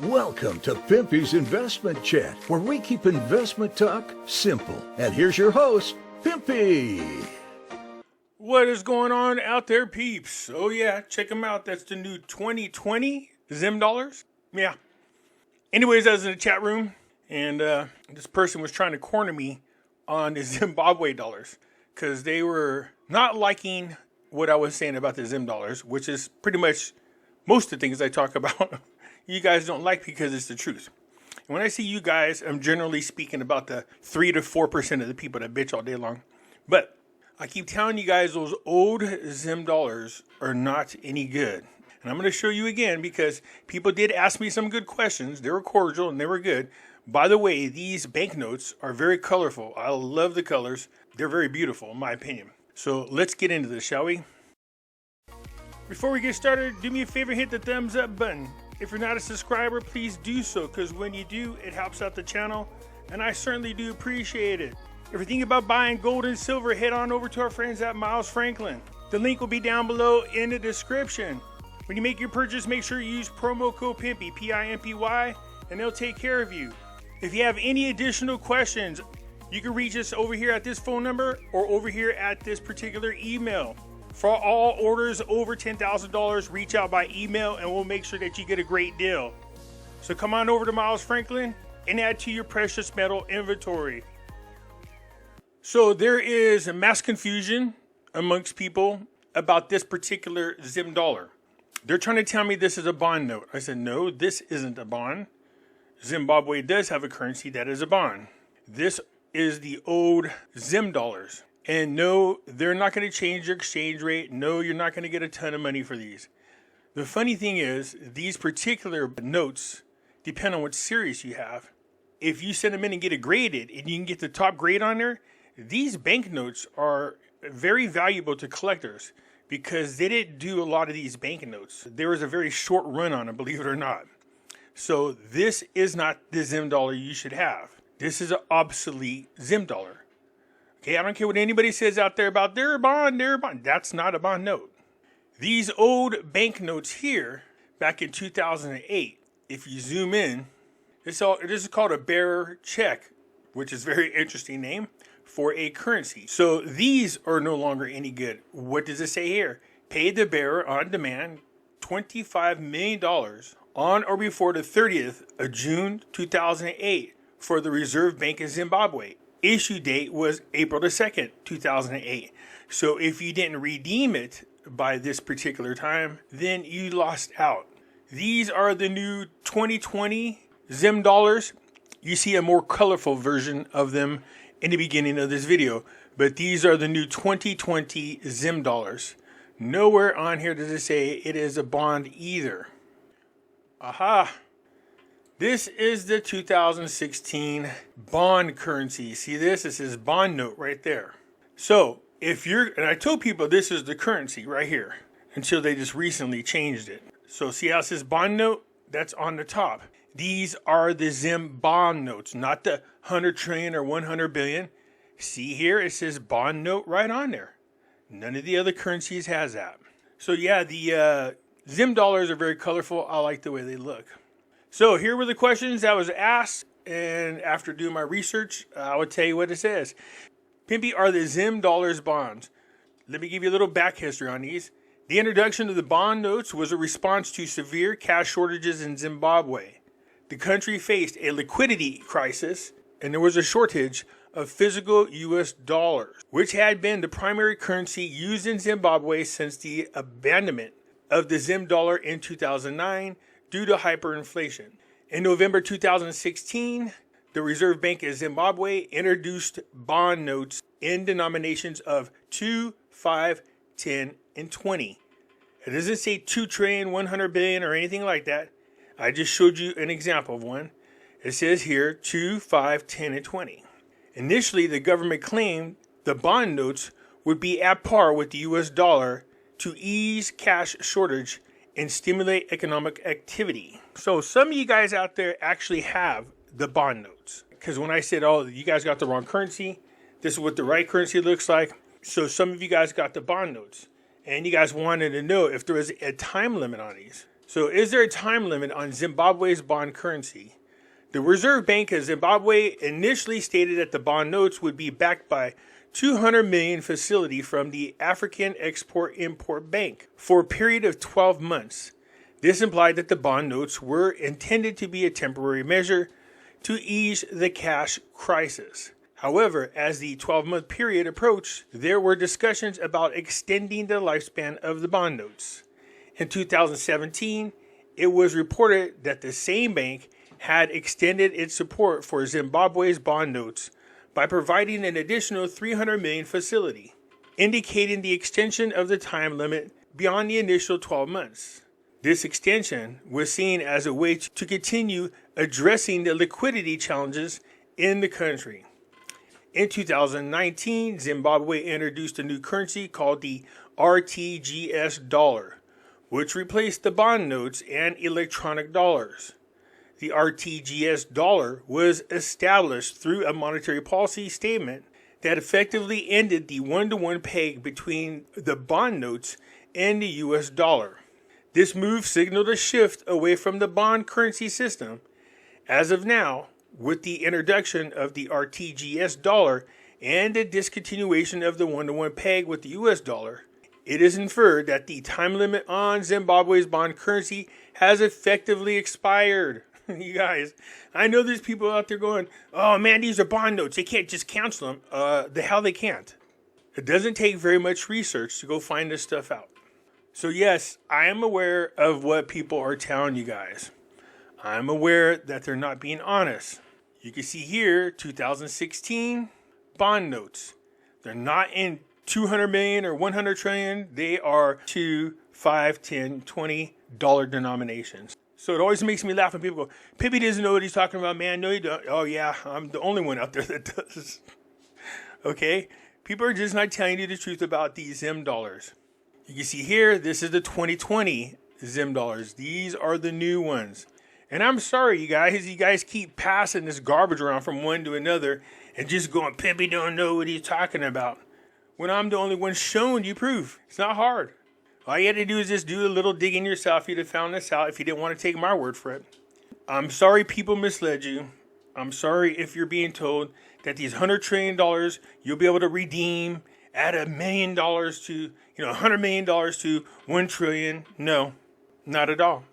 Welcome to Pimpy's Investment Chat, where we keep investment talk simple. And here's your host, Pimpy. What is going on out there, peeps? Oh yeah, check them out. That's the new 2020 Zim dollars. Yeah. Anyways, I was in the chat room, and this person was trying to corner me on the Zimbabwe dollars because they were not liking what I was saying about the Zim dollars, which is pretty much most of the things I talk about. You guys don't like because it's the truth. And when I say you guys, I'm generally speaking about the 3 to 4% of the people that bitch all day long. But I keep telling you guys those old Zim dollars are not any good. And I'm going to show you again because people did ask me some good questions. They were cordial and they were good. By the way, these banknotes are very colorful. I love the colors. They're very beautiful in my opinion. So let's get into this, shall we? Before we get started, do me a favor, hit the thumbs up button. If you're not a subscriber, please do so, because when you do, it helps out the channel, and I certainly do appreciate it. If you're thinking about buying gold and silver, head on over to our friends at Miles Franklin. The link will be down below in the description. When you make your purchase, make sure you use promo code Pimpy, P-I-M-P-Y, and they'll take care of you. If you have any additional questions, you can reach us over here at this phone number or over here at this particular email. For all orders over $10,000, reach out by email and we'll make sure that you get a great deal. So come on over to Miles Franklin and add to your precious metal inventory. So there is a mass confusion amongst people about this particular Zim dollar. They're trying to tell me this is a bond note. I said, no, this isn't a bond. Zimbabwe does have a currency that is a bond. This is the old Zim dollars. And no, they're not going to change your exchange rate. No, you're not going to get a ton of money for these. The funny thing is, these particular notes depend on what series you have. If you send them in and get it graded, and you can get the top grade on there, these banknotes are very valuable to collectors because they didn't do a lot of these banknotes. There was a very short run on them, believe it or not. So this is not the Zim dollar you should have. This is an obsolete Zim dollar. Okay, I don't care what anybody says out there about their bond. That's not a bond note. These old banknotes here, back in 2008, if you zoom in, this is called a bearer check, which is a very interesting name for a currency. So these are no longer any good. What does it say here? Pay the bearer on demand $25 million on or before the 30th of June 2008 for the Reserve Bank of Zimbabwe. Issue date was April the 2nd, 2008. So if you didn't redeem it by this particular time, then you lost out. These are the new 2020 Zim dollars. You see a more colorful version of them in the beginning of this video, but these are the new 2020 Zim dollars. Nowhere on here does it say it is a bond either. Aha! This is the 2016 bond currency. See this? It says bond note right there. So and I told people this is the currency right here until they just recently changed it. So see how it says bond note? That's on the top. These are the Zim bond notes, not the 100 trillion or 100 billion. See here, it says bond note right on there. None of the other currencies has that. So yeah, the Zim dollars are very colorful. I like the way they look. So here were the questions that was asked, and after doing my research, I would tell you what it says. Pimpy, are the Zim dollars bonds? Let me give you a little back history on these. The introduction of the bond notes was a response to severe cash shortages in Zimbabwe. The country faced a liquidity crisis, and there was a shortage of physical U.S. dollars, which had been the primary currency used in Zimbabwe since the abandonment of the Zim dollar in 2009. Due to hyperinflation. In November 2016, the Reserve Bank of Zimbabwe introduced bond notes in denominations of 2, 5, 10, and 20. It doesn't say 2 trillion, 100 billion, or anything like that. I just showed you an example of one. It says here 2, 5, 10, and 20. Initially, the government claimed the bond notes would be at par with the U.S. dollar to ease cash shortage and stimulate economic activity. So some of you guys out there actually have the bond notes. Because when I said, oh, you guys got the wrong currency, this is what the right currency looks like. So some of you guys got the bond notes. And you guys wanted to know if there was a time limit on these. So is there a time limit on Zimbabwe's bond currency? The Reserve Bank of Zimbabwe initially stated that the bond notes would be backed by $200 million facility from the African Export-Import Bank for a period of 12 months. This implied that the bond notes were intended to be a temporary measure to ease the cash crisis. However, as the 12-month period approached, there were discussions about extending the lifespan of the bond notes. In 2017, it was reported that the same bank had extended its support for Zimbabwe's bond notes by providing an additional $300 million facility, indicating the extension of the time limit beyond the initial 12 months. This extension was seen as a way to continue addressing the liquidity challenges in the country. In 2019, Zimbabwe introduced a new currency called the RTGS dollar, which replaced the bond notes and electronic dollars. The RTGS dollar was established through a monetary policy statement that effectively ended the one-to-one peg between the bond notes and the US dollar. This move signaled a shift away from the bond currency system. As of now, with the introduction of the RTGS dollar and the discontinuation of the one-to-one peg with the US dollar, it is inferred that the time limit on Zimbabwe's bond currency has effectively expired. You guys, I know there's people out there going, oh man, these are bond notes. They can't just cancel them. The hell they can't. It doesn't take very much research to go find this stuff out. So yes, I am aware of what people are telling you guys. I'm aware that they're not being honest. You can see here, 2016 bond notes. They're not in 200 million or 100 trillion. They are $2, $5, $10, $20 denominations. So it always makes me laugh when people go, Pimpy doesn't know what he's talking about, man. No, you don't. Oh, yeah, I'm the only one out there that does. Okay? People are just not telling you the truth about these Zim dollars. You can see here, this is the 2020 Zim dollars. These are the new ones. And I'm sorry, you guys keep passing this garbage around from one to another and just going, Pimpy don't know what he's talking about. When I'm the only one showing you proof. It's not hard. All you had to do is just do a little digging yourself. You'd have found this out if you didn't want to take my word for it. I'm sorry people misled you. I'm sorry if you're being told that these $100 trillion you'll be able to redeem, add $1 million to, $100 million to $1 trillion. No, not at all.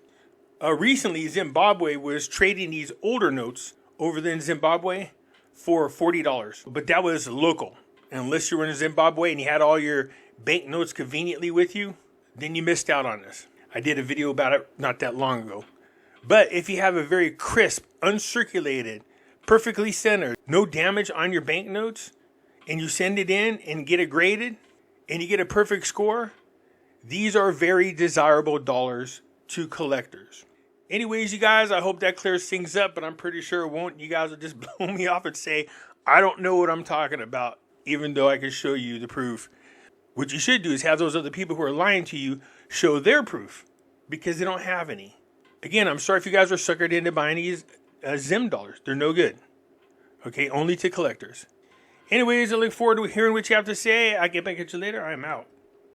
Recently, Zimbabwe was trading these older notes over there in Zimbabwe for $40. But that was local. Unless you were in Zimbabwe and you had all your banknotes conveniently with you, then you missed out on this. I did a video about it not that long ago. But if you have a very crisp, uncirculated, perfectly centered, no damage on your banknotes, and you send it in and get it graded, and you get a perfect score, these are very desirable dollars to collectors. Anyways, you guys, I hope that clears things up, but I'm pretty sure it won't. You guys will just blow me off and say, I don't know what I'm talking about, even though I can show you the proof. What you should do is have those other people who are lying to you show their proof, because they don't have any. Again, I'm sorry if you guys are suckered into buying these Zim dollars. They're no good. Okay, only to collectors. Anyways, I look forward to hearing what you have to say. I'll get back at you later. I'm out.